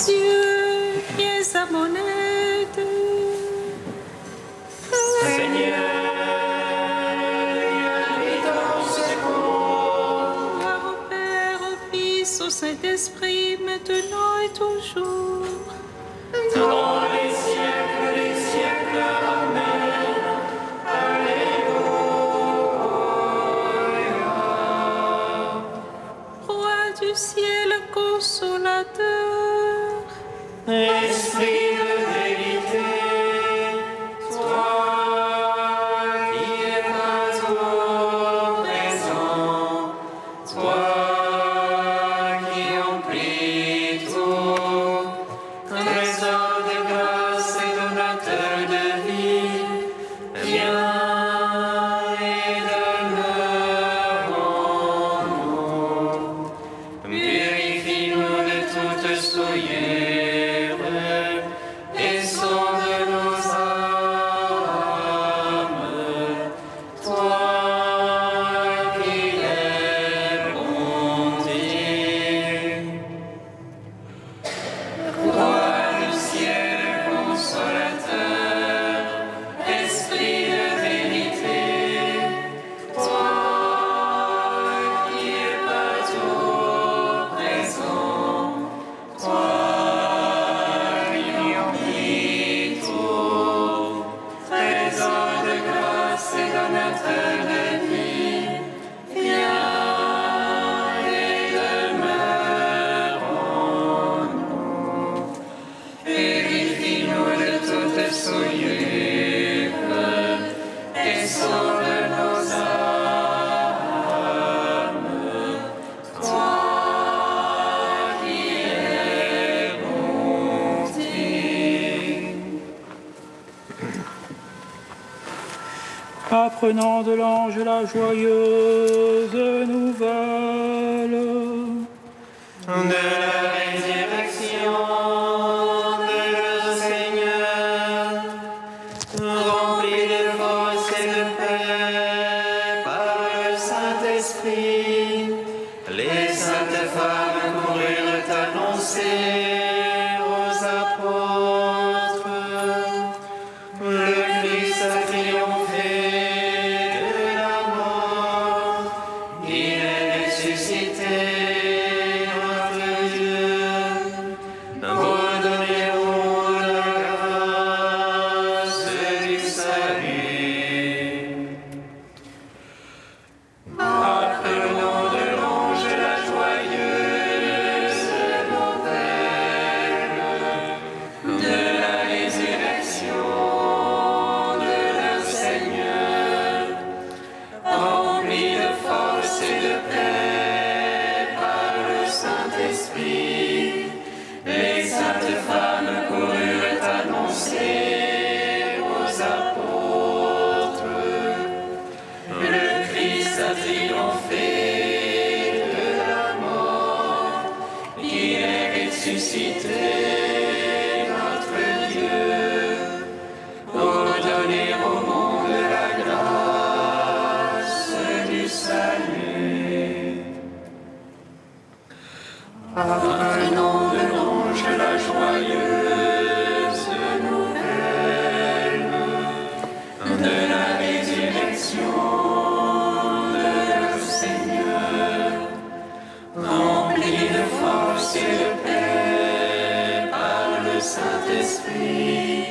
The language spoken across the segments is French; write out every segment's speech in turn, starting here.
Dieu, viens à mon aide. Seigneur, viens à mon secours. Gloire au Père, au Fils, au Saint-Esprit, maintenant et toujours. Dans les siècles des siècles. Amen. Alléluia. Roi du ciel, consolateur. Esprit de vérité, toi qui es partout présent, toi qui emplis tout, trésor de grâce et donateur de vie, viens et demeure en nous. Purifie-nous de toute souillure et sauve nos âmes. Toi qui es bonté. Roi du ciel, consolateur, esprit de vérité, toi qui es partout présent, toi qui emplis tout, trésor de grâce et donateur de vie, viens et demeure en nous. Purifie-nous de toute souillure et sauve nos âmes. Toi qui es bonté. Apprenant de l'ange la joyeuse nouvelle De la résurrection de notre Seigneur, rempli de force et de paix par le Saint-Esprit, les saintes femmes coururent annoncer aux apôtres: le Christ a triomphé de la mort, il est ressuscité, notre Dieu. Vous donnez au monde la grâce du salut. Apprenons de l'ange la joyeuse nouvelle de la résurrection de notre Seigneur, rempli de force et de paix par le Saint-Esprit. Les saintes femmes coururent annoncer aux apôtres: le Christ a triomphé de la mort, il est ressuscité, notre Dieu, pour donner au monde la grâce du salut. Apprenons de l'ange la joyeuse nouvelle de la résurrection de notre Seigneur, rempli de force et de paix par le Saint-Esprit.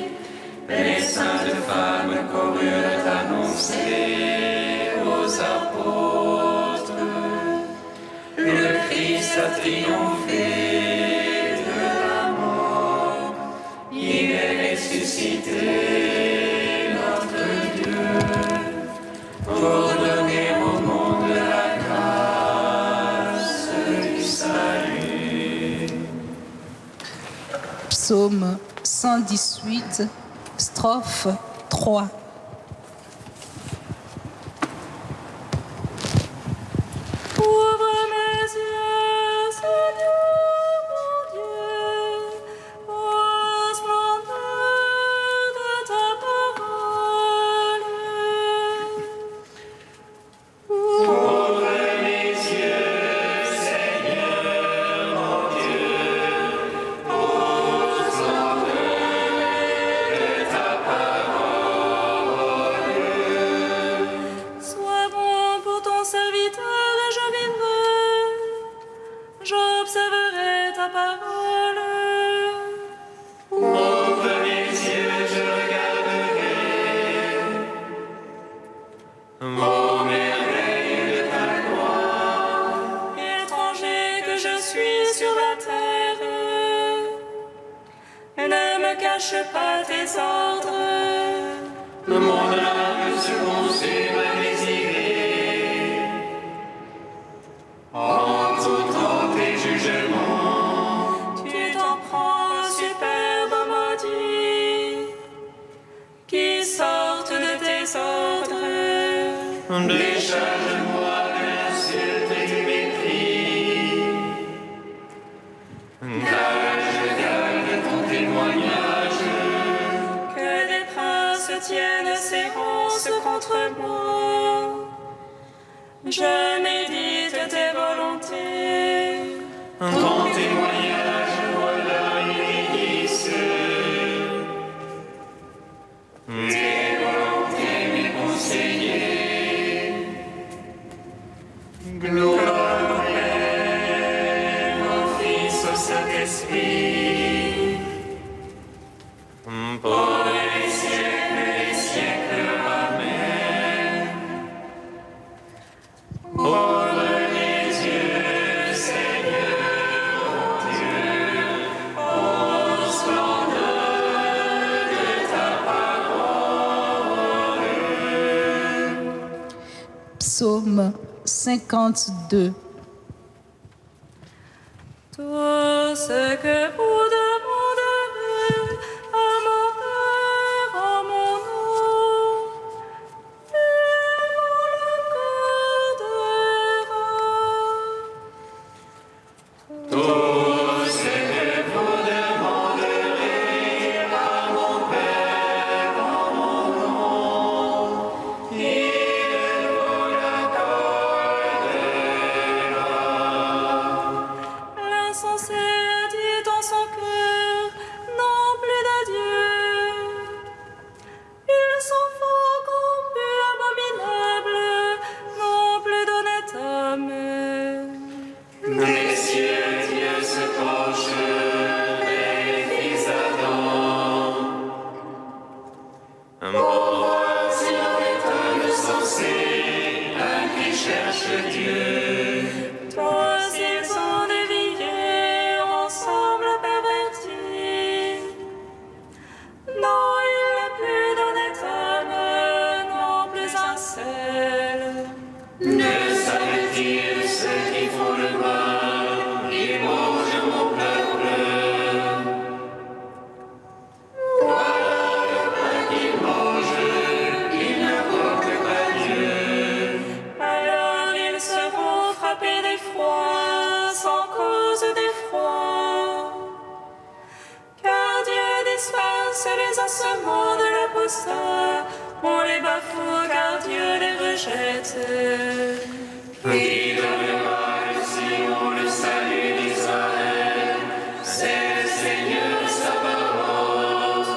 Les saintes femmes coururent annoncer aux apôtres: le Christ a triomphé de la mort, il est ressuscité, notre Dieu, pour donner au monde la grâce du salut. Psaume 118, strophe 3. Ouvre mes yeux, Seigneur mon Dieu, aux splendeurs de ta parole. Ouvre mes yeux, Seigneur mon Dieu, aux J'observerai ta parole. Ouvre mes yeux, je regarderai aux merveilles de ta gloire. Étranger que je suis sur la terre, ne me cache pas tes ordres. Mon âme se consume à désirer en tout temps tes jugements. Tu t'en prends au superbe maudit qui sortent de tes ordres. Décharge-moi de l'insulte et du mépris, car je garde ton témoignage. Que des princes tiennent séance contre moi. Je médite tes volontés. Ton témoignage, voilà, il existe. Tes volontés, mes conseillers. Gloire au Père, au Fils, au Saint-Esprit. Pour les siècles, Amen. Ouvre les yeux, Seigneur, mon Dieu, ô splendeur de ta parole. Psaume 52. Tout ce que vous demanderez à mon Père en mon nom, il vous l'accordera. Tout ce que vous demanderez à mon Père en mon nom, il vous l'accordera. L'insensé a dit dans son cœur, non plus de Dieu. Ils sont faux, corrompus, abominables, non plus d'honnête homme. Des cieux, Dieu se penche, les fils d'Adam. Pour voir s'il en est un de sensé, un qui cherche Dieu. Tous ils sont déviés, ensemble pervertis. Non, il n'est plus d'honnête homme, non plus un seul. Ne savent-ils ceux qui font le mal, ils mangent mon peuple. Voilà le pain qu'ils mangent, ils n'invoquent pas Dieu. Alors ils seront frappés d'effroi, sans cause d'effroi. Car Dieu disperse les assomments de l'apostat, on les bafoue car Dieu les rejette. Qui donnera le Sion, le salut d'Israël, c'est le Seigneur Sabaoth.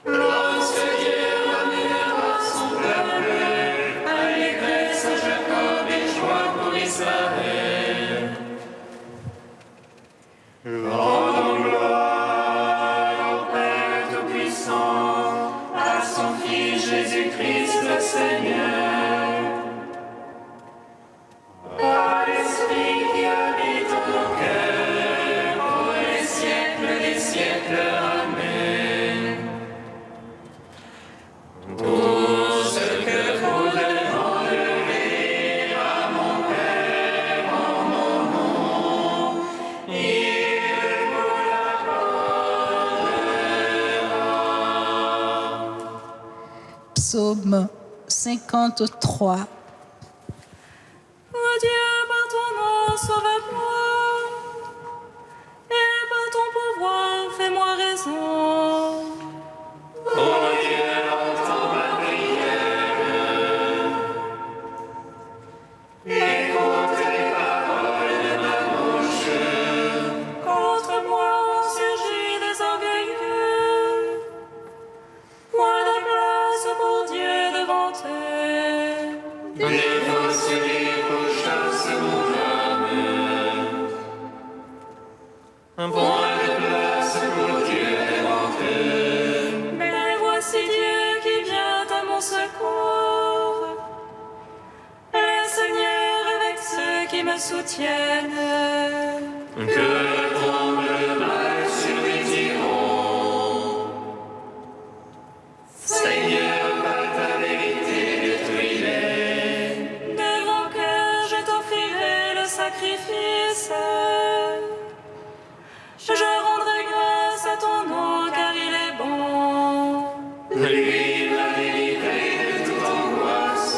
Lorsque Dieu ramènera son peuple, allégresse à Jacob et joie pour Israël. Rendons gloire au Père Tout-Puissant, à son Fils Jésus-Christ le Seigneur. À l'Esprit qui habite en nos cœurs, pour les siècles des siècles. Amen. Tout ce que vous demanderez à mon Père en mon nom, il vous l'accordera. Psaume 53. Oh Dieu, par ton nom, sauve-moi, et par ton pouvoir, fais-moi raison. Oh Dieu, entends ma prière. Écoute les paroles de ma bouche. Contre moi surgit des orgueilleux, point de place pour Dieu devant eux. Les fausses chassent mon âme. éternelle. Que tombe le mal sur les tyrans. Seigneur, par ta vérité, détruis-les. De grand cœur, je t'offrirai le sacrifice. Je rendrai grâce à ton nom, car il est bon. Lui m'a délivré de toute angoisse.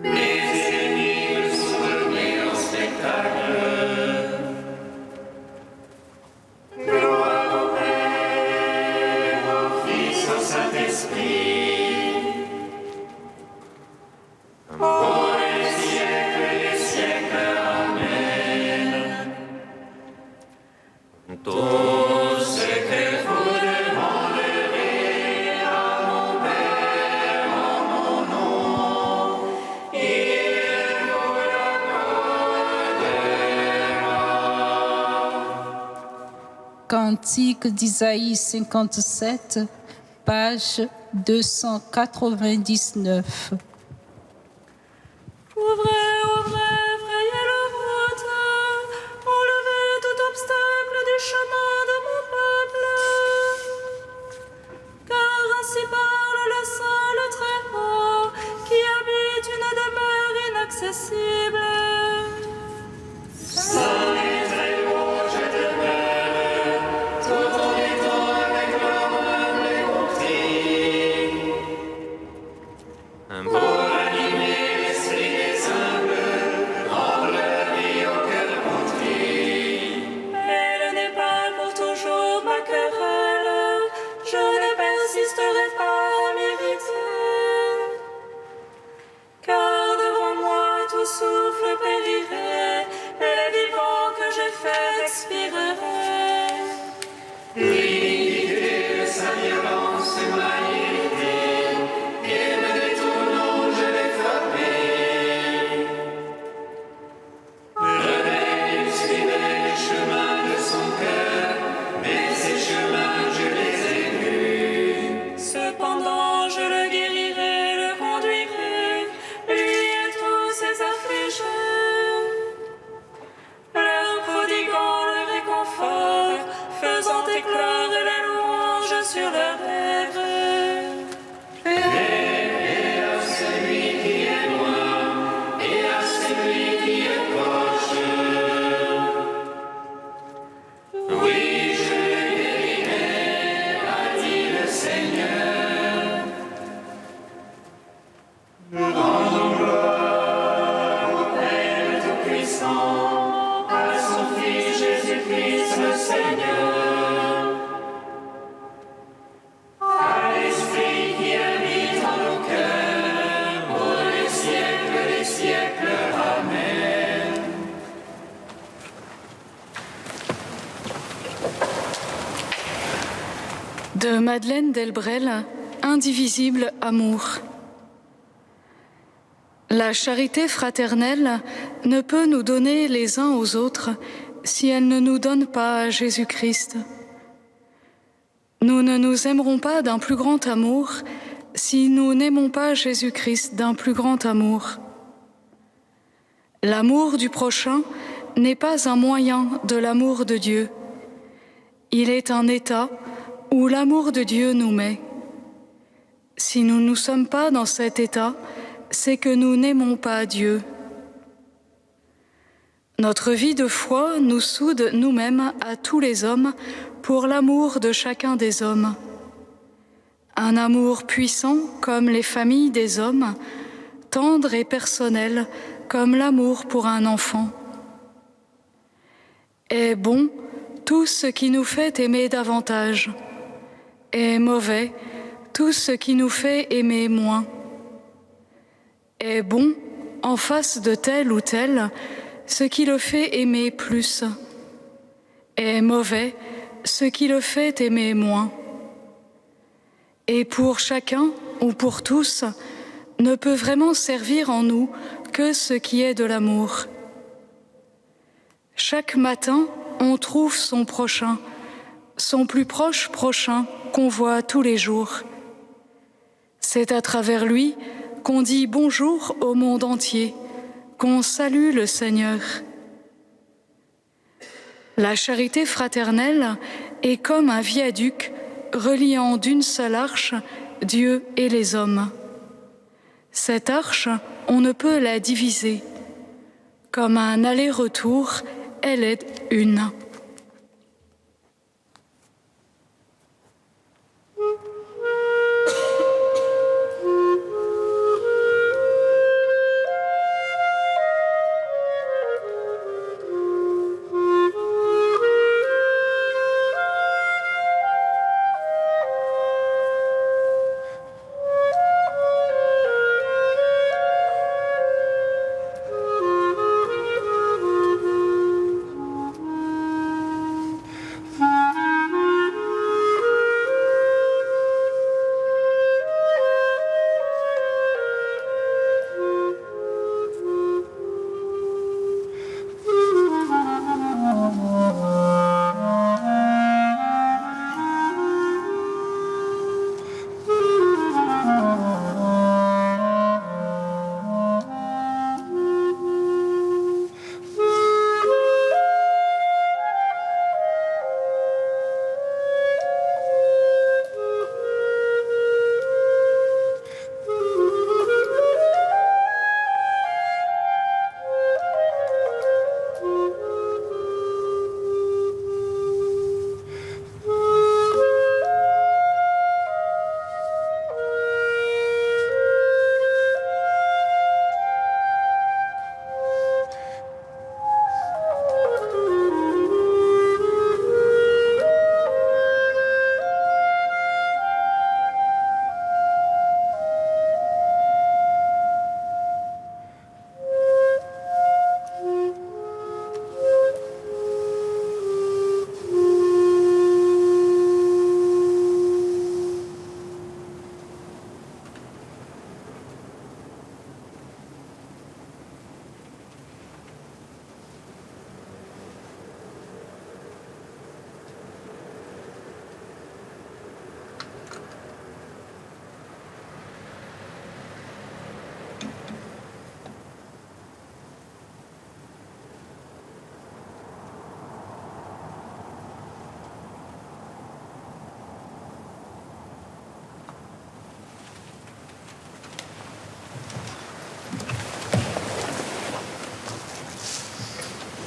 Mes ennemis me sont donnés en spectacle. Gloire au Père, au Fils, au Saint-Esprit, pour les siècles et les siècles. Amen. Tout ce que vous demanderez à mon Père en mon nom, il vous l'accordera. Cantique d'Isaïe 57, page 299. Ouvrez, ouvrez, frayez le route, enlevez tout obstacle du chemin de mon peuple. Car ainsi parle le Saint, le Très-Haut, qui habite une demeure inaccessible. Saint et très haut, je demeure, tout en étant avec l'homme humble et contrit. Pour animer l'esprit des humbles, rendre la vie au cœur contrit. Elle n'est pas pour toujours ma querelle, je ne persisterai pas à m'irriter. Car devant moi tout souffle périrait, et les vivants que j'ai faits expireraient. L'iniquité de sa violence m'a irrité, et me détournant, je l'ai frappé. Rebelle, il suivait les chemins de son cœur, mais ces chemins, je les ai vus. Cependant je le guérirai, le conduirai, lui et tous ses affligés, leur prodiguant le réconfort, faisant éclore les louanges sur leurs lèvres. Et à celui qui est loin, et à celui qui est proche. Oui, je le guérirai, a dit le Seigneur. Rendons gloire au Père Tout-Puissant, à son Fils Jésus-Christ le Seigneur, à l'Esprit qui habite en nos cœurs, pour les siècles des siècles. Amen. De Madeleine Delbrel, Indivisible amour. La charité fraternelle ne peut nous donner les uns aux autres si elle ne nous donne pas Jésus-Christ. Nous ne nous aimerons pas d'un plus grand amour si nous n'aimons pas Jésus-Christ d'un plus grand amour. L'amour du prochain n'est pas un moyen de l'amour de Dieu. Il est un état où l'amour de Dieu nous met. Si nous ne sommes pas dans cet état, c'est que nous n'aimons pas Dieu. Notre vie de foi nous soude nous-mêmes à tous les hommes pour l'amour de chacun des hommes. Un amour puissant comme les familles des hommes, tendre et personnel comme l'amour pour un enfant. Est bon tout ce qui nous fait aimer davantage, est mauvais tout ce qui nous fait aimer moins. Est bon, en face de tel ou tel, ce qui le fait aimer plus. Est mauvais, ce qui le fait aimer moins. Et pour chacun ou pour tous, ne peut vraiment servir en nous que ce qui est de l'amour. Chaque matin, on trouve son prochain, son plus proche prochain qu'on voit tous les jours. C'est à travers lui qu'on dit bonjour au monde entier, qu'on salue le Seigneur. La charité fraternelle est comme un viaduc reliant d'une seule arche Dieu et les hommes. Cette arche, on ne peut la diviser. Comme un aller-retour, elle est une.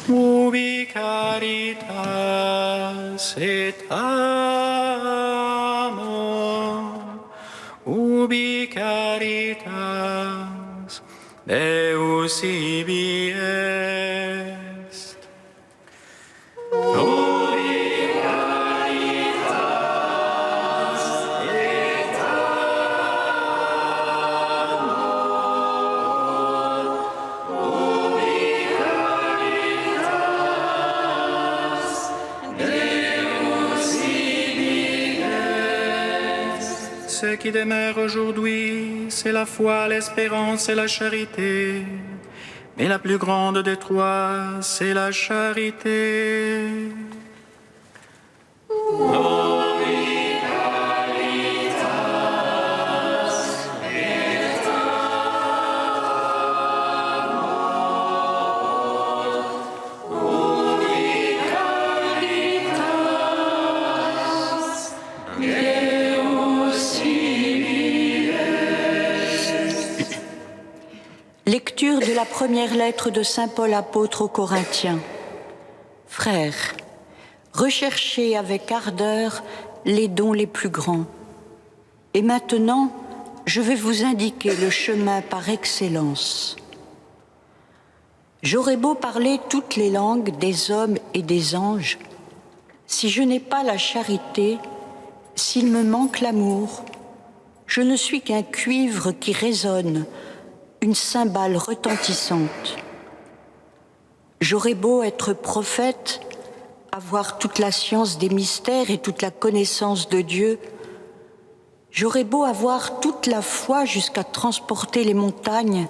Ubi caritas et amor, ubi caritas Deus ibi est. Ubi caritas et amor, ubi caritas Deus ibi est. Ce qui demeure aujourd'hui, c'est la foi, l'espérance et la charité. Mais la plus grande des trois, c'est la charité. Lecture de la première lettre de saint Paul apôtre aux Corinthiens. Frères, recherchez avec ardeur les dons les plus grands. Et maintenant, je vais vous indiquer le chemin par excellence. J'aurais beau parler toutes les langues des hommes et des anges, si je n'ai pas la charité, s'il me manque l'amour, je ne suis qu'un cuivre qui résonne, une cymbale retentissante. J'aurais beau être prophète, avoir toute la science des mystères et toute la connaissance de Dieu, j'aurais beau avoir toute la foi jusqu'à transporter les montagnes,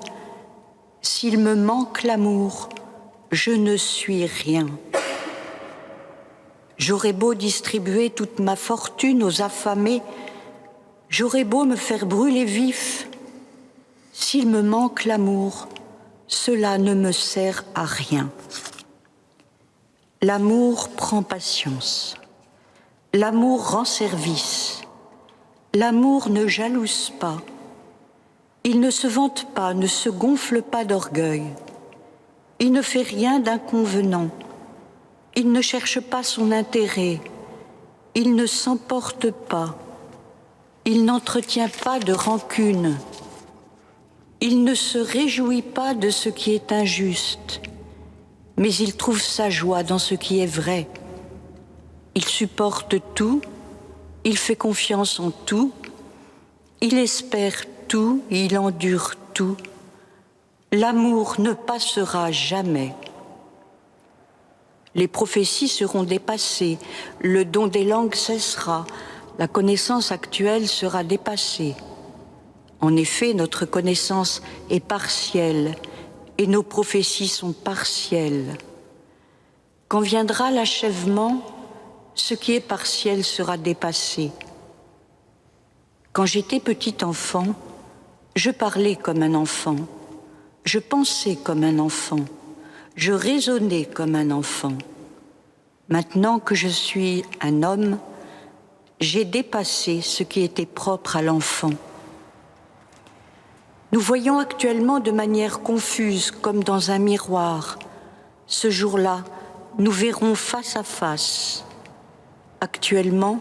s'il me manque l'amour, je ne suis rien. J'aurais beau distribuer toute ma fortune aux affamés, j'aurais beau me faire brûler vif, s'il me manque l'amour, cela ne me sert à rien. L'amour prend patience. L'amour rend service. L'amour ne jalouse pas. Il ne se vante pas, ne se gonfle pas d'orgueil. Il ne fait rien d'inconvenant. Il ne cherche pas son intérêt. Il ne s'emporte pas. Il n'entretient pas de rancune. Il ne se réjouit pas de ce qui est injuste, mais il trouve sa joie dans ce qui est vrai. Il supporte tout, il fait confiance en tout, il espère tout, il endure tout. L'amour ne passera jamais. Les prophéties seront dépassées, le don des langues cessera, la connaissance actuelle sera dépassée. En effet, notre connaissance est partielle et nos prophéties sont partielles. Quand viendra l'achèvement, ce qui est partiel sera dépassé. Quand j'étais petit enfant, je parlais comme un enfant, je pensais comme un enfant, je raisonnais comme un enfant. Maintenant que je suis un homme, j'ai dépassé ce qui était propre à l'enfant. Nous voyons actuellement de manière confuse, comme dans un miroir. Ce jour-là, nous verrons face à face. Actuellement,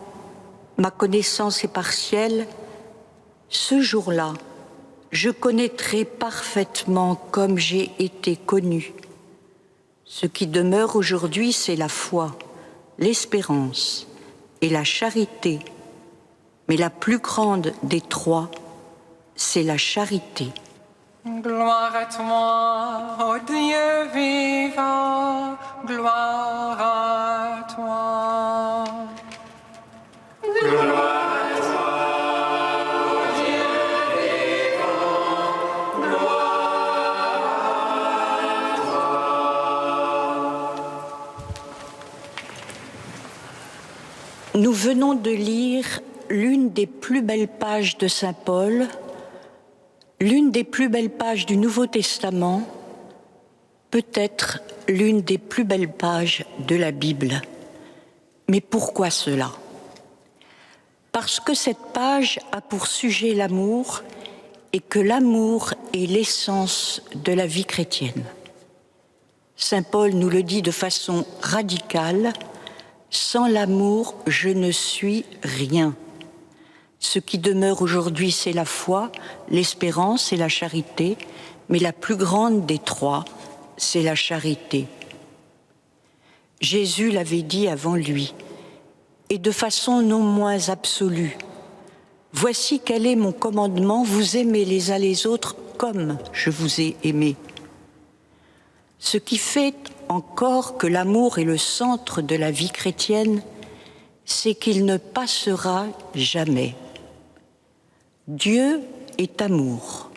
ma connaissance est partielle. Ce jour-là, je connaîtrai parfaitement comme j'ai été connu. Ce qui demeure aujourd'hui, c'est la foi, l'espérance et la charité. Mais la plus grande des trois, c'est la charité. Gloire à toi, ô Dieu vivant, gloire à toi. Gloire à toi, ô Dieu vivant, gloire à toi. Nous venons de lire l'une des plus belles pages de Saint Paul, l'une des plus belles pages du Nouveau Testament, peut-être l'une des plus belles pages de la Bible. Mais pourquoi cela? Parce que cette page a pour sujet l'amour et que l'amour est l'essence de la vie chrétienne. Saint Paul nous le dit de façon radicale, « Sans l'amour, je ne suis rien ». Ce qui demeure aujourd'hui, c'est la foi, l'espérance et la charité, mais la plus grande des trois, c'est la charité. Jésus l'avait dit avant lui, et de façon non moins absolue. « Voici quel est mon commandement, vous aimez les uns les autres comme je vous ai aimé. » Ce qui fait encore que l'amour est le centre de la vie chrétienne, c'est qu'il ne passera jamais. Dieu est amour.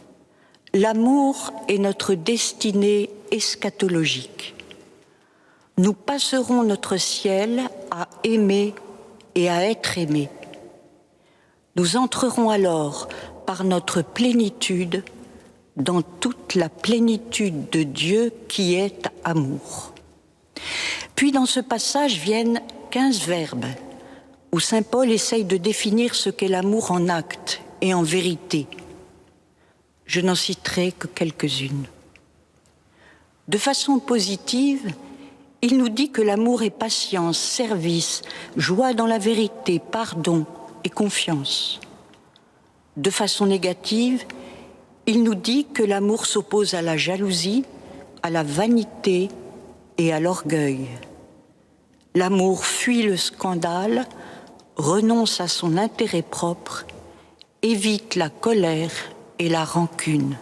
L'amour est notre destinée eschatologique. Nous passerons notre ciel à aimer et à être aimés. Nous entrerons alors par notre plénitude dans toute la plénitude de Dieu qui est amour. Puis dans ce passage viennent 15 verbes où saint Paul essaye de définir ce qu'est l'amour en acte et en vérité. Je n'en citerai que quelques-unes. De façon positive, il nous dit que l'amour est patience, service, joie dans la vérité, pardon et confiance. De façon négative, il nous dit que l'amour s'oppose à la jalousie, à la vanité et à l'orgueil. L'amour fuit le scandale, renonce à son intérêt propre, évite la colère et la rancune.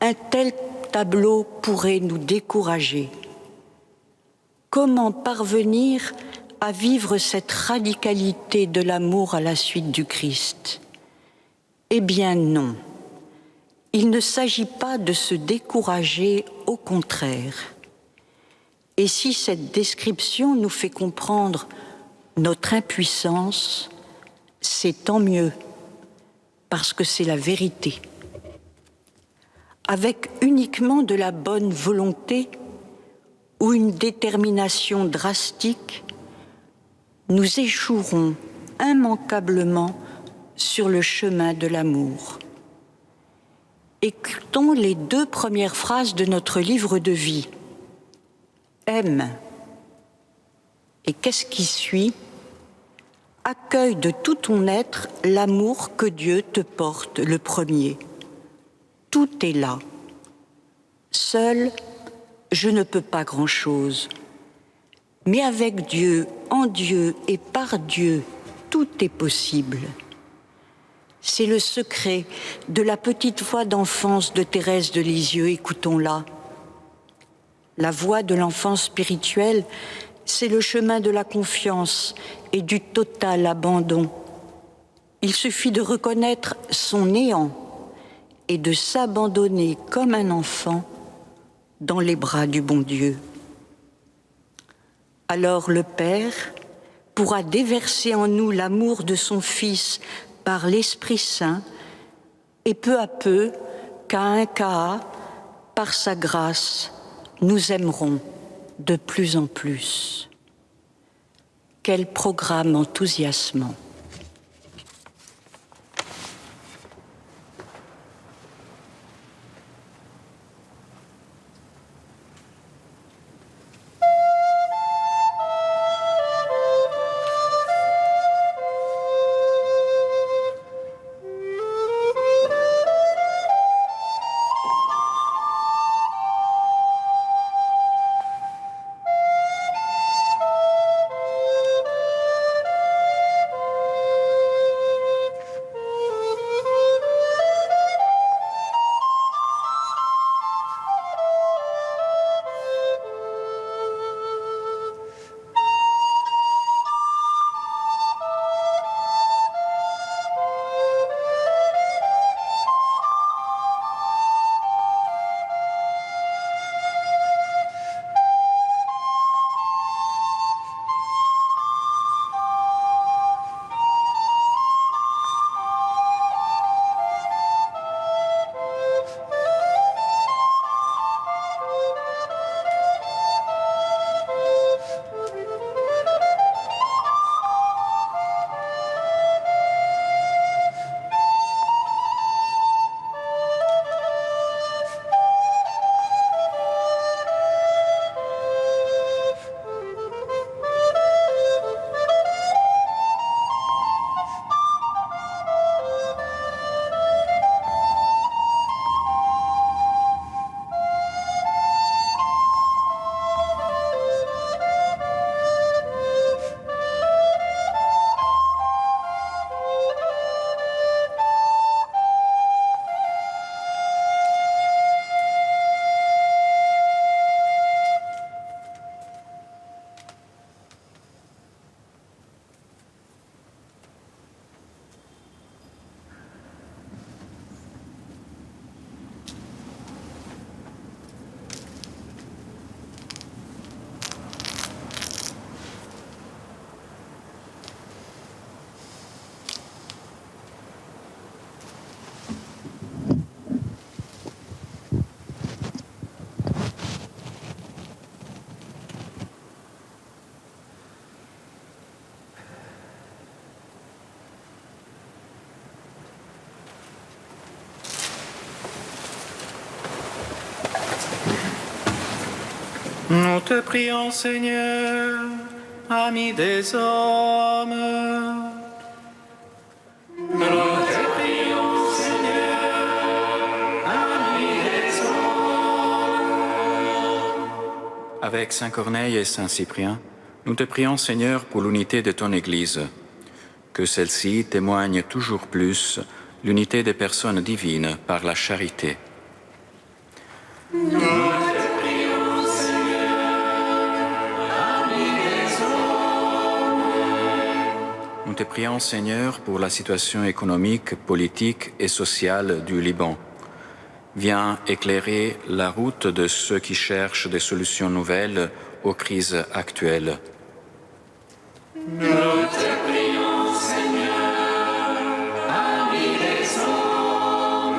Un tel tableau pourrait nous décourager. Comment parvenir à vivre cette radicalité de l'amour à la suite du Christ? Eh bien non, il ne s'agit pas de se décourager, au contraire. Et si cette description nous fait comprendre notre impuissance, c'est tant mieux, parce que c'est la vérité. avec uniquement de la bonne volonté ou une détermination drastique, nous échouerons immanquablement sur le chemin de l'amour. Écoutons les 2 premières phrases de notre livre de vie. Aime. Et qu'est-ce qui suit? Accueille de tout ton être l'amour que Dieu te porte le premier. Tout est là. Seul, je ne peux pas grand-chose. Mais avec Dieu, en Dieu et par Dieu, tout est possible. C'est le secret de la petite voix d'enfance de Thérèse de Lisieux, écoutons-la. La voix de l'enfant spirituel, c'est le chemin de la confiance et du total abandon. Il suffit de reconnaître son néant et de s'abandonner comme un enfant dans les bras du bon Dieu. Alors le Père pourra déverser en nous l'amour de son Fils par l'Esprit Saint, et peu à peu, qu'à un cas, par sa grâce, nous aimerons de plus en plus. Quel programme enthousiasmant! Nous te prions, Seigneur, ami des hommes. Nous te prions, Seigneur, ami des hommes. Avec Saint Corneille et Saint Cyprien, nous te prions, Seigneur, pour l'unité de ton Église, que celle-ci témoigne toujours plus l'unité des personnes divines par la charité. Nous te prions, Seigneur, pour la situation économique, politique et sociale du Liban. Viens éclairer la route de ceux qui cherchent des solutions nouvelles aux crises actuelles. Nous te prions, Seigneur, ami des hommes.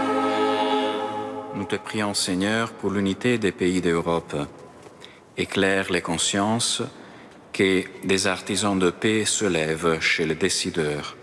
Nous te prions, Seigneur, pour l'unité des pays d'Europe. Éclaire les consciences, que des artisans de paix se lèvent chez les décideurs.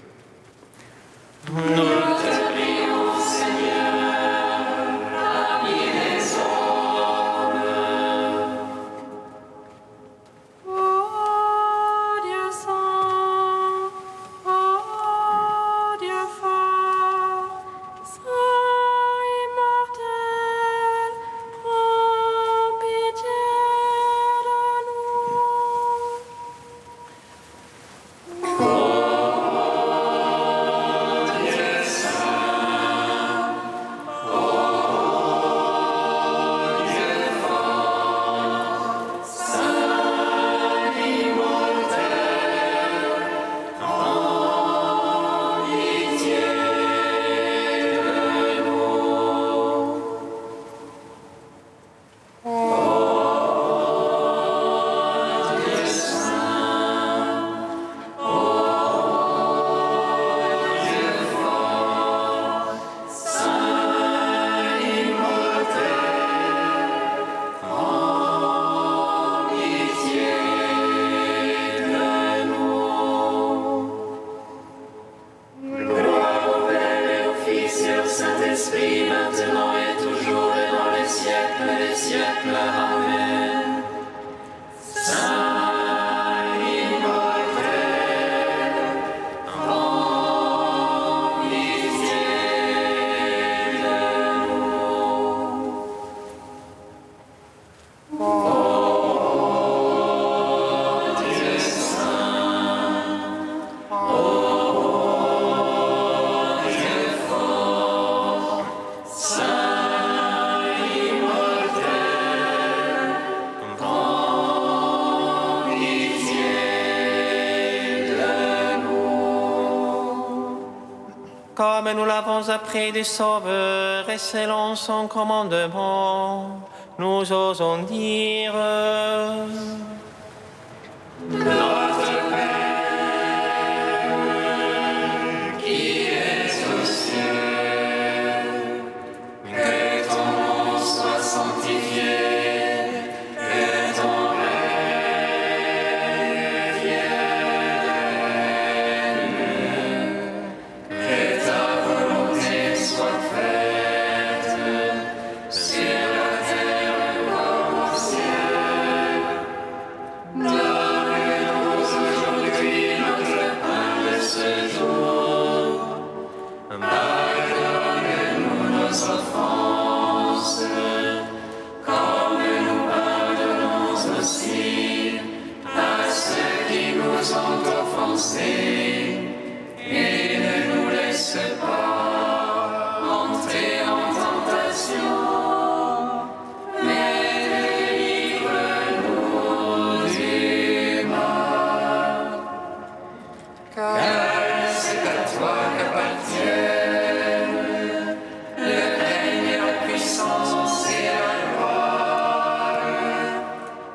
Saint-Esprit, maintenant et toujours et dans les siècles des siècles. Amen. Saint immortel, prends pitié de nous. Ô Dieu saint, ô Dieu fort, Saint immortel, prends pitié de nous. Comme nous l'avons appris du Sauveur et selon son commandement, nous osons dire Notre Père, qui es aux cieux, que ton nom soit sanctifié, que ton règne vienne, que ta volonté soit faite sur la terre comme au ciel. Donne-nous aujourd'hui notre pain de ce jour. Pardonne-nous nos offenses, comme nous pardonnons aussi à ceux qui nous ont offensés. Et ne nous laisse pas entrer en tentation, mais délivre-nous du mal. Car c'est à toi qu'appartiennent le règne et la puissance et la gloire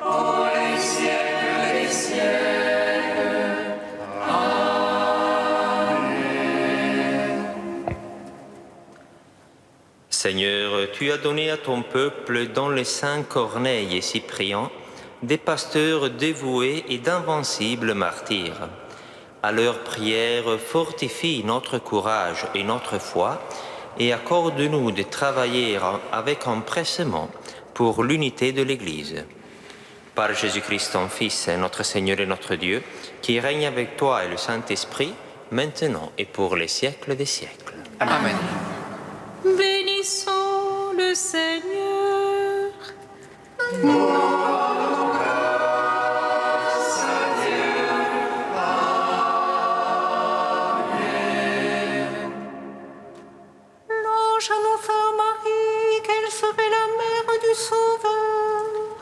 pour les siècles des siècles. Amen. Seigneur, tu as donné à ton peuple, dans les saints Corneille et Cyprien, des pasteurs dévoués et d'invincibles martyrs. À leur prière, fortifie notre courage et notre foi et accorde-nous de travailler avec empressement pour l'unité de l'Église. Par Jésus-Christ, ton Fils, notre Seigneur et notre Dieu, qui règne avec toi et le Saint-Esprit, maintenant et pour les siècles des siècles. Amen. Bénissons le Seigneur. L'ange annonça à Marie qu'elle serait la mère du Sauveur.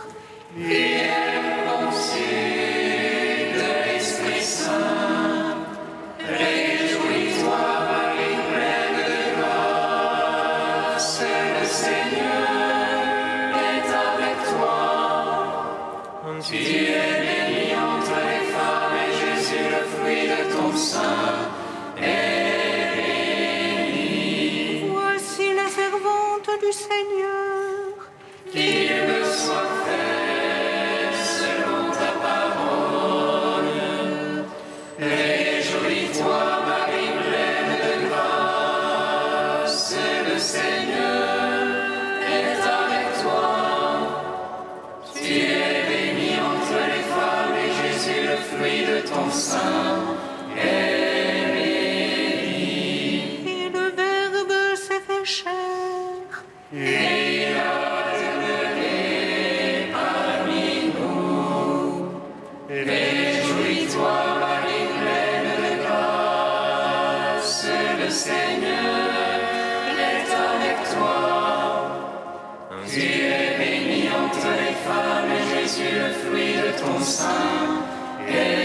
Et elle conçut de l'Esprit Saint. Réjouis-toi, Marie, pleine de grâce, le Seigneur toutes les femmes, et Jésus, le fruit de ton sein, est